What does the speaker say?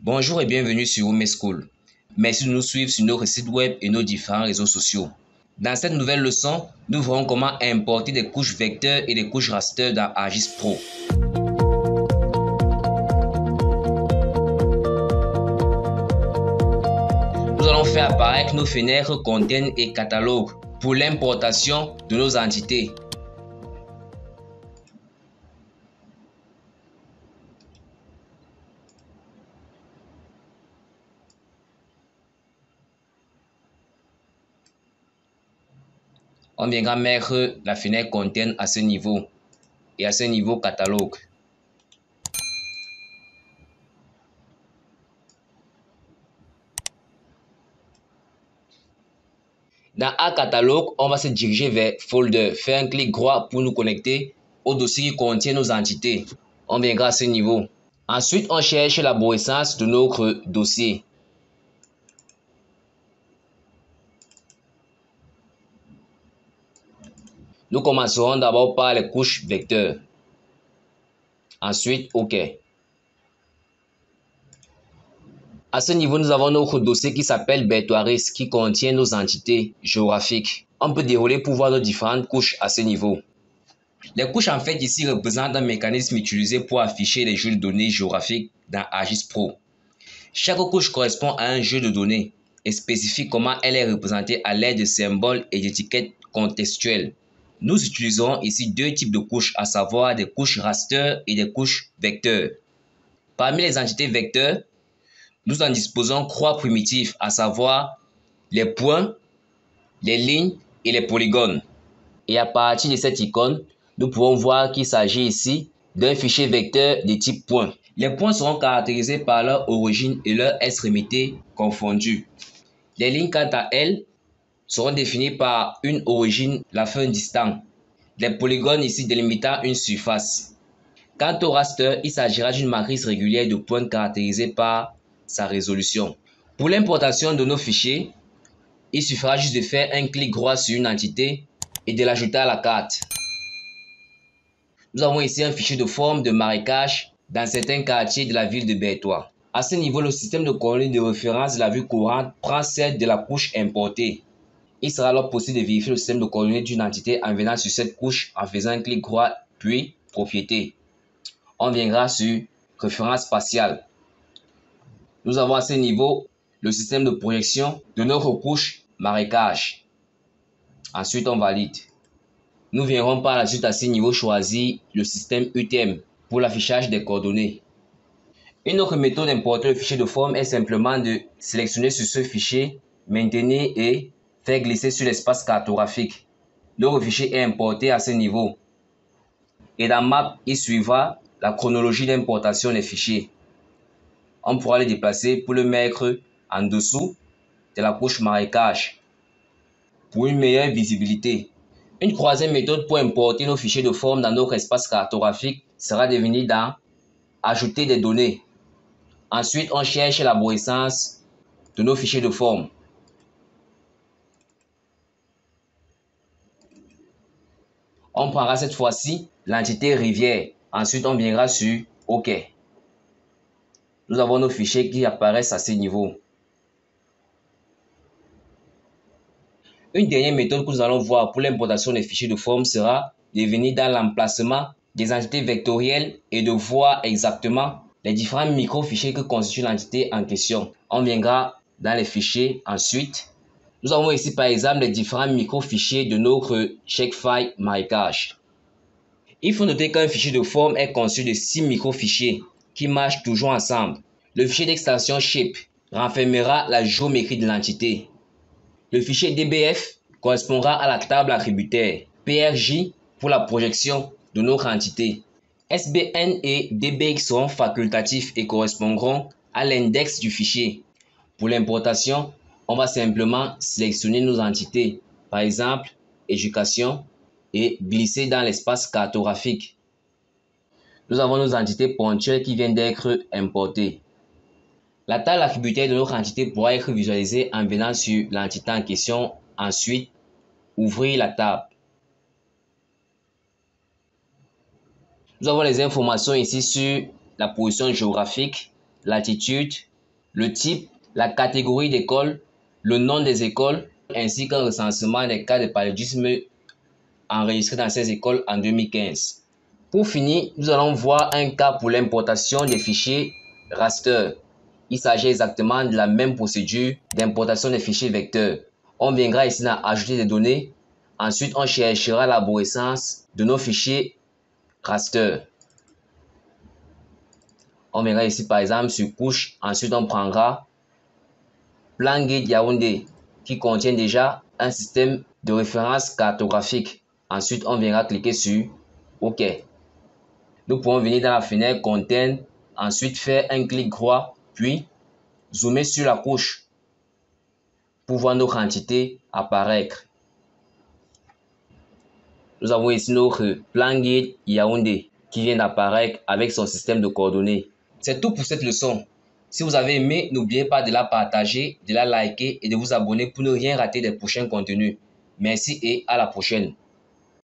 Bonjour et bienvenue sur Home School. Merci de nous suivre sur nos sites web et nos différents réseaux sociaux. Dans cette nouvelle leçon, nous verrons comment importer des couches vecteurs et des couches raster dans ArcGIS Pro. Nous allons faire apparaître nos fenêtres, containers et catalogues pour l'importation de nos entités. On viendra mettre la fenêtre container à ce niveau et à ce niveau catalogue. Dans A catalogue, on va se diriger vers Folder, faire un clic droit pour nous connecter au dossier qui contient nos entités. On viendra à ce niveau. Ensuite, on cherche l'arborescence de notre dossier. Nous commencerons d'abord par les couches vecteurs. Ensuite, OK. À ce niveau, nous avons notre dossier qui s'appelle Bertoiris, qui contient nos entités géographiques. On peut dérouler pour voir nos différentes couches à ce niveau. Les couches en fait ici représentent un mécanisme utilisé pour afficher les jeux de données géographiques dans ArcGIS Pro. Chaque couche correspond à un jeu de données et spécifie comment elle est représentée à l'aide de symboles et d'étiquettes contextuelles. Nous utiliserons ici deux types de couches, à savoir des couches raster et des couches vecteurs. Parmi les entités vecteurs, nous en disposons trois primitifs, à savoir les points, les lignes et les polygones. Et à partir de cette icône, nous pouvons voir qu'il s'agit ici d'un fichier vecteur de type point. Les points seront caractérisés par leur origine et leur extrémité confondues. Les lignes, quant à elles, seront définies par une origine, la fin distante. Les polygones ici délimitant une surface. Quant au raster, il s'agira d'une matrice régulière de points caractérisée par sa résolution. Pour l'importation de nos fichiers, il suffira juste de faire un clic droit sur une entité et de l'ajouter à la carte. Nous avons ici un fichier de forme de marécage dans certains quartiers de la ville de Bertois. À ce niveau, le système de coordonnées de référence de la vue courante prend celle de la couche importée. Il sera alors possible de vérifier le système de coordonnées d'une entité en venant sur cette couche en faisant un clic droit puis propriété. On viendra sur référence spatiale. Nous avons à ce niveau le système de projection de notre couche marécage. Ensuite, on valide. Nous viendrons par la suite à ce niveau choisir le système UTM pour l'affichage des coordonnées. Une autre méthode d'importer le fichier de forme est simplement de sélectionner sur ce fichier, maintenir et faire glisser sur l'espace cartographique. Notre fichier est importé à ce niveau. Et dans Map, il suivra la chronologie d'importation des fichiers. On pourra le déplacer pour le mettre en dessous de la couche marécage pour une meilleure visibilité. Une troisième méthode pour importer nos fichiers de forme dans notre espace cartographique sera de venir dans Ajouter des données. Ensuite, on cherche l'arborescence de nos fichiers de forme. On prendra cette fois-ci l'entité rivière. Ensuite, on viendra sur OK. Nous avons nos fichiers qui apparaissent à ce niveau. Une dernière méthode que nous allons voir pour l'importation des fichiers de forme sera de venir dans l'emplacement des entités vectorielles et de voir exactement les différents micro-fichiers que constitue l'entité en question. On viendra dans les fichiers ensuite. Nous avons ici par exemple les différents micro-fichiers de notre shapefile marécage. Il faut noter qu'un fichier de forme est conçu de 6 micro-fichiers qui marchent toujours ensemble. Le fichier d'extension shape renfermera la géométrie de l'entité. Le fichier DBF correspondra à la table attributaire. PRJ pour la projection de notre entité. SBN et DBX seront facultatifs et correspondront à l'index du fichier. Pour l'importation, on va simplement sélectionner nos entités, par exemple éducation, et glisser dans l'espace cartographique. Nous avons nos entités ponctuelles qui viennent d'être importées. La table attributaire de notre entité pourra être visualisée en venant sur l'entité en question, ensuite ouvrir la table. Nous avons les informations ici sur la position géographique, latitude, le type, la catégorie d'école, le nom des écoles, ainsi qu'un recensement des cas de paludisme enregistrés dans ces écoles en 2015. Pour finir, nous allons voir un cas pour l'importation des fichiers raster. Il s'agit exactement de la même procédure d'importation des fichiers vecteurs. On viendra ici dans ajouter des données. Ensuite, on cherchera l'arborescence de nos fichiers raster. On viendra ici par exemple sur couche. Ensuite, on prendra PlanGrid Yaoundé qui contient déjà un système de référence cartographique. Ensuite, on viendra cliquer sur OK. Nous pouvons venir dans la fenêtre Content, ensuite faire un clic droit, puis zoomer sur la couche pour voir notre entité apparaître. Nous avons ici notre PlanGrid Yaoundé qui vient d'apparaître avec son système de coordonnées. C'est tout pour cette leçon. Si vous avez aimé, n'oubliez pas de la partager, de la liker et de vous abonner pour ne rien rater des prochains contenus. Merci et à la prochaine.